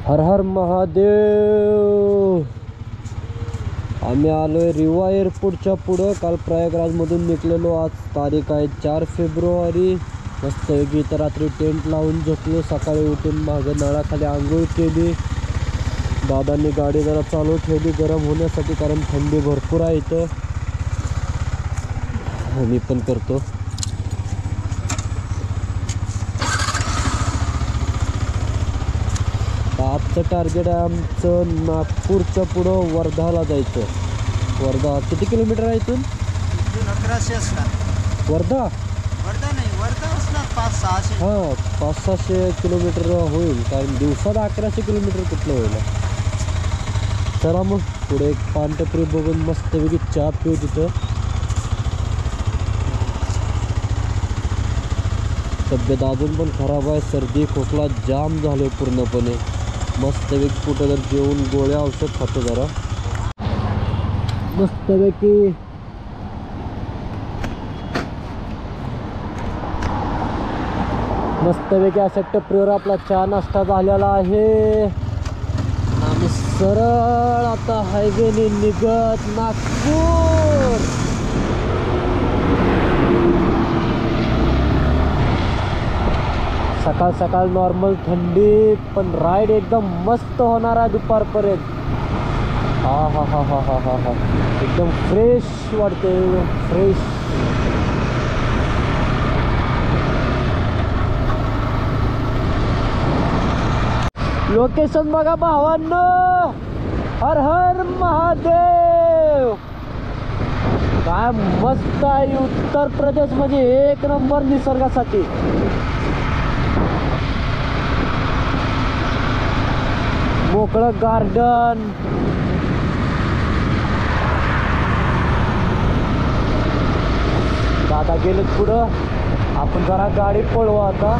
हर हर महादेव। आम्ही आलोय रिवा एअरपोर्टच्या पुढं। काल प्रयागराजमधून निघलेलो। आज तारीख आहे 4 फेब्रुवारी। मस्तपैकी इथं रात्री टेंट लावून झोपलो। सकाळी उठून मागं नळाखाली आंघोळ केली। दादांनी गाडी जरा चालू ठेवली गरम होण्यासाठी, कारण थंडी भरपूर आहे इथं। मी पण करतो। आजचं टार्गेट आहे आमचं नागपूरच्या पुढं वर्धाला जायचं। वर्धा किती किलोमीटर आहे इथून? 1100 असणार। वर्धा नाही, वर्धा असणार 500-600। हां, 500-600 किलोमीटर होईल, कारण दिवसात 1100 किलोमीटर कुठलं होईल। चला मग पुढे एक पानटपरी बघून मस्तपैकी चहा पिऊ तिथं। तब्येत अजून पण खराब आहे, सर्दी खोकला जाम झाले पूर्णपणे। मस्तपैकी कुठं जर जेवून गोळ्या औषध खातो जरा मस्तपैकी अशा टपरीवर आपला चहा नाश्ता झालेला आहे। आम्ही सरळ आता हायवेने निघत नागपूर। सकाळ सकाळ नॉर्मल थंडी, पण राईड एकदम मस्त होणार आहे दुपारपर्यंत। हा हा हा हा हा हा हा एकदम फ्रेश वाटते, एकदम फ्रेश। लोकेशन बघा भावांनो। हर हर महादेव। काय मस्त आहे उत्तर प्रदेश, म्हणजे एक नंबर निसर्गासाठी। मोकळं गार्डन, दादा गेलेत पुढं। आपण जरा गाडी पळवू आता।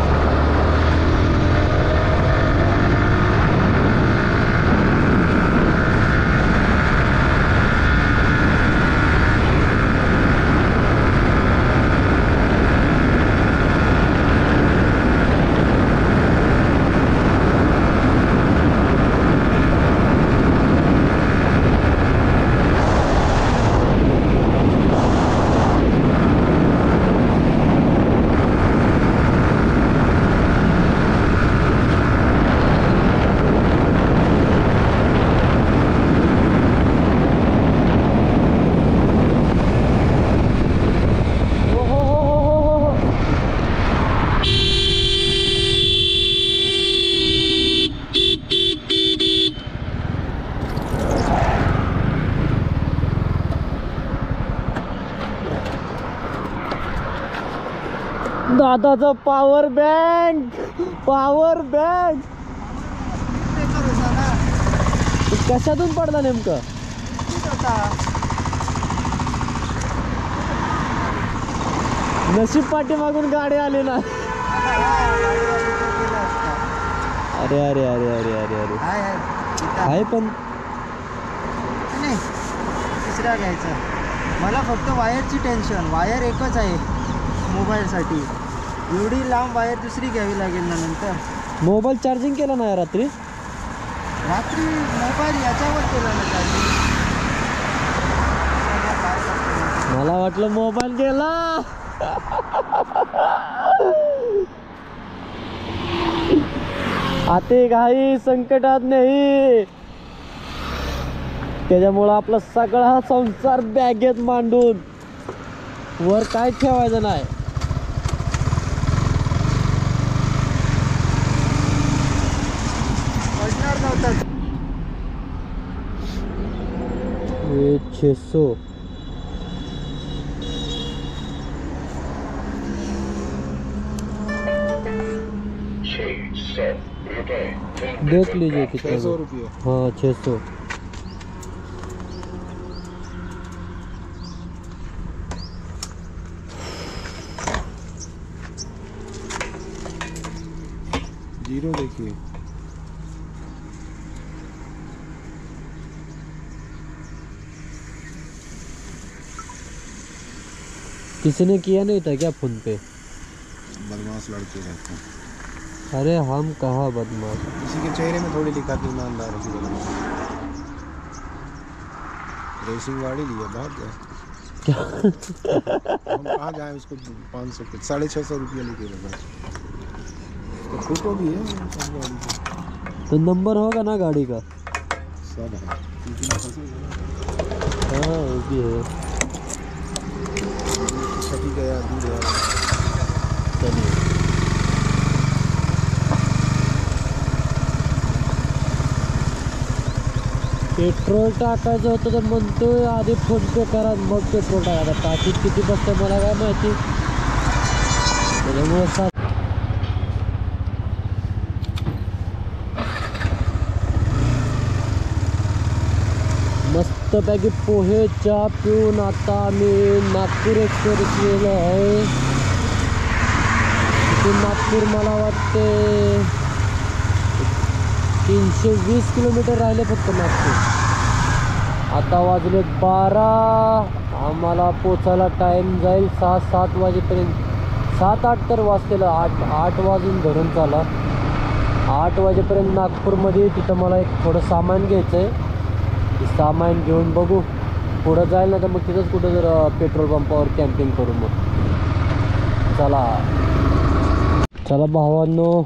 दादाचा पॉवर बँक कशातून पडला नेमकं? नशीब पाठीमागून गाडी आली ना। अरे अरे अरे अरे अरे अरे आहे, पण नाही दुसरा घ्यायचा। मला फक्त वायरची टेन्शन। वायर एकच आहे मोबाईलसाठी, एवढी लांब वायर दुसरी घ्यावी लागेल ना नंतर। मोबाईल चार्जिंग केला नाही रात्री मोबाईल याच्यावर केला ना चार्जिंग। मला वाटलं मोबाईल गेला। आते घाई संकटात नाही, त्याच्यामुळं आपला सगळा संसार बॅगेत मांडून वर काय ठेवायचं नाही। पडणार नव्हतं। 600 देख लीजिए कितना। 600 रुपये। हाँ 600। जीरो देखिए। किसी ने किया नहीं था क्या फोन पे? बदमाश लड़के रहते हैं। अरे हम कहाँ बदमाश। किसी के चेहरे में थोड़ी लिखा कि ईमानदार है किसी को। रेसिंग गाड़ी ली है बहुत है। हम कहाँ जाए उसको 500 पे 650 रुपया लेके लगा। तो फोटो भी है सब गाड़ी का। तो नंबर होगा ना गाड़ी का? सब है। हाँ वो भी है। छठी गया दूर है। चलिए पेट्रोल टाकायचं होतं तर म्हणतोय आधी फोन पे करा मग पेट्रोल टाका. टाकीत किती बसतं मला काय माहिती. त्याच्यामुळे मस्तपैकी पोहे चहा पिऊन आता आम्ही नागपूर एक्सप्रेस गेलो आहे. तिथून नागपूर मला वाटते 320 किलोमीटर राहिले फक्त नागपूर. आता वाजले 12. आम्हाला पोचायला टाईम जाईल 6-7 वाजेपर्यंत. 7-8 तर वाजतील. 8 वाजून धरून चाला. 8 वाजेपर्यंत नागपूरमध्ये. तिथं मला एक थोडं सामान घ्यायचं आहे. सामान घेऊन बघू पुढं जाईल ना तर मग तिथंच कुठं जर पेट्रोल पंपावर कॅम्पिंग करू. मग चला भावांनो,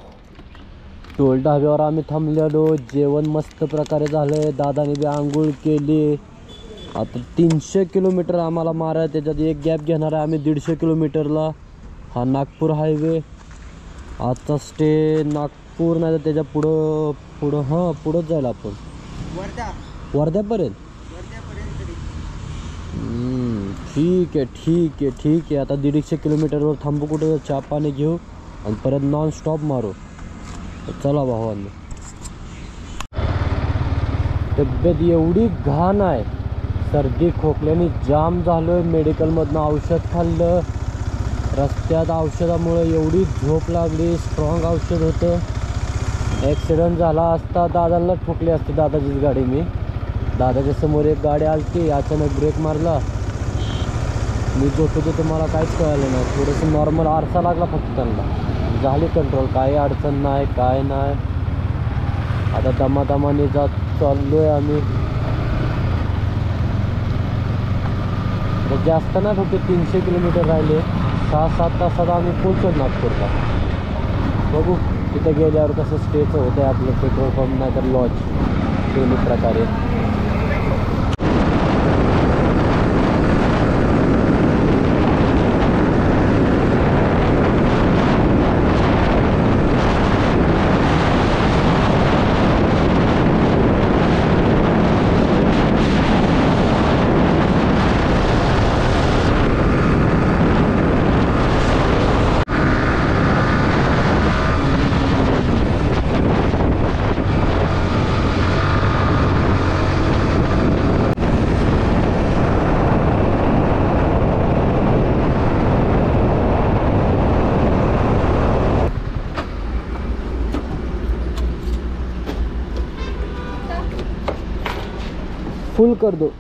टोल ढाब्यावर आम्ही थांबलेलो. जेवण मस्त प्रकारे झालं. दादाने बी आंघोळ केली. आता 300 किलोमीटर आम्हाला मारा. त्याच्यात एक गॅप घेणार आहे आम्ही 150 किलोमीटरला. हा नागपूर हायवे. आजचा स्टे नागपूर नाही तर त्याच्या पुढं पुढंच जाईल आपण वर्ध्यापर्यंत. ठीक आहे. आता 150 किलोमीटरवर थांबू, कुठं चहा पाणी घेऊ आणि परत नॉन स्टॉप मारू. चला भावांनो. तब्येत एवढी घाण आहे, सर्दी खोकल्याने जाम झालोय. मेडिकलमधनं औषध खाल्लं. रस्त्यात औषधामुळे एवढी झोप लागली. स्ट्रॉंग औषध होतं. ॲक्सिडेंट झाला असता दादाला ठोकली असती दादाचीच गाडी. मी दादाच्या समोर एक गाडी आलती, अचानक ब्रेक मारला. मी झोपत होतो, मला काहीच कळलं नाही. थोडंसं नॉर्मल आरसा लागला फक्त त्यांना. झाली कंट्रोल, काही अडचण नाही काय नाही. आता दमादमाने चाललोय आम्ही. जास्त नाही, फक्त 300 किलोमीटर राहिले. 6-7 तासात आम्ही पोहोचतो नागपूरला. बघू तिथे गेल्यावर कसं स्टेचं होतं आहे आपलं. पेट्रोल पंप नाही तर लॉज, दोन्ही प्रकारे. फुल कर दो.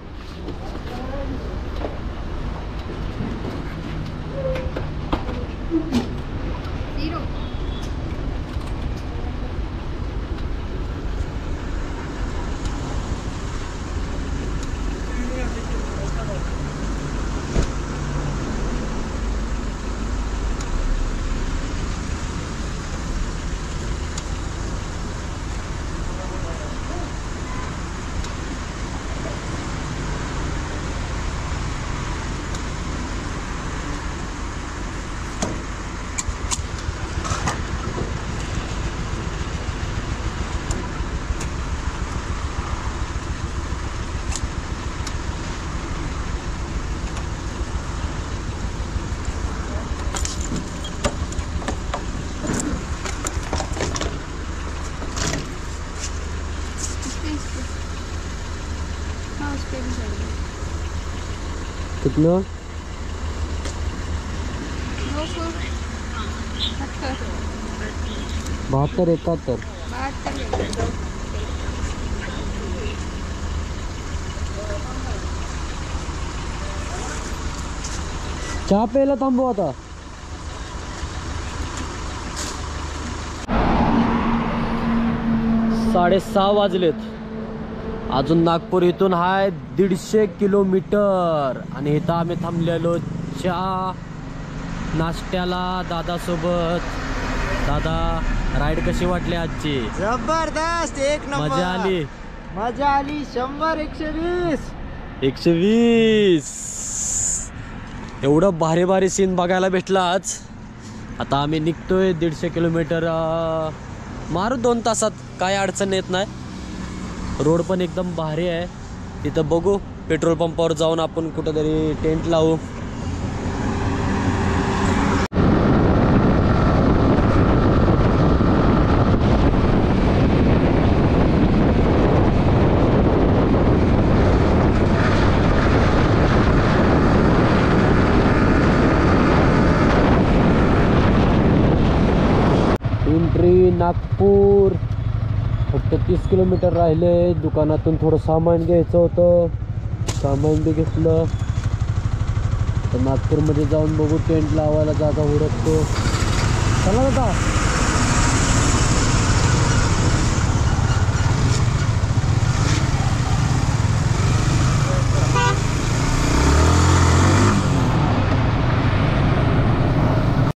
कितना? 72 71. चहा प्यायला थांबू आता. 6:30 वाजलेत. अजून नागपूर इथून हाय 150 किलोमीटर आणि इथं आम्ही थांबलेलो चहा नाश्त्याला दादासोबत. दादा, राईड कशी वाटली आजची? जबरदस्त, एक नंबर. मजा आली? मजा आली. 100, 120. 120. एवढं भारी भारी सीन बघायला भेटलं आज. आता आम्ही निघतोय 150 किलोमीटर मारू 2 तासात, काय अडचण येत नाही. रोड पण एकदम भारी आहे. तिथं बघू, पेट्रोल पंपावर जाऊन आपण कुठंतरी टेंट लावू. पिंपरी नागपूर फक्त 30 किलोमीटर राहिले. दुकानातून थोडं सामान घ्यायचं होतं, सामान बी घेतलं. तर नागपूरमध्ये जाऊन बघू, टेंट लावायला जागा उडकतो. चला दादा.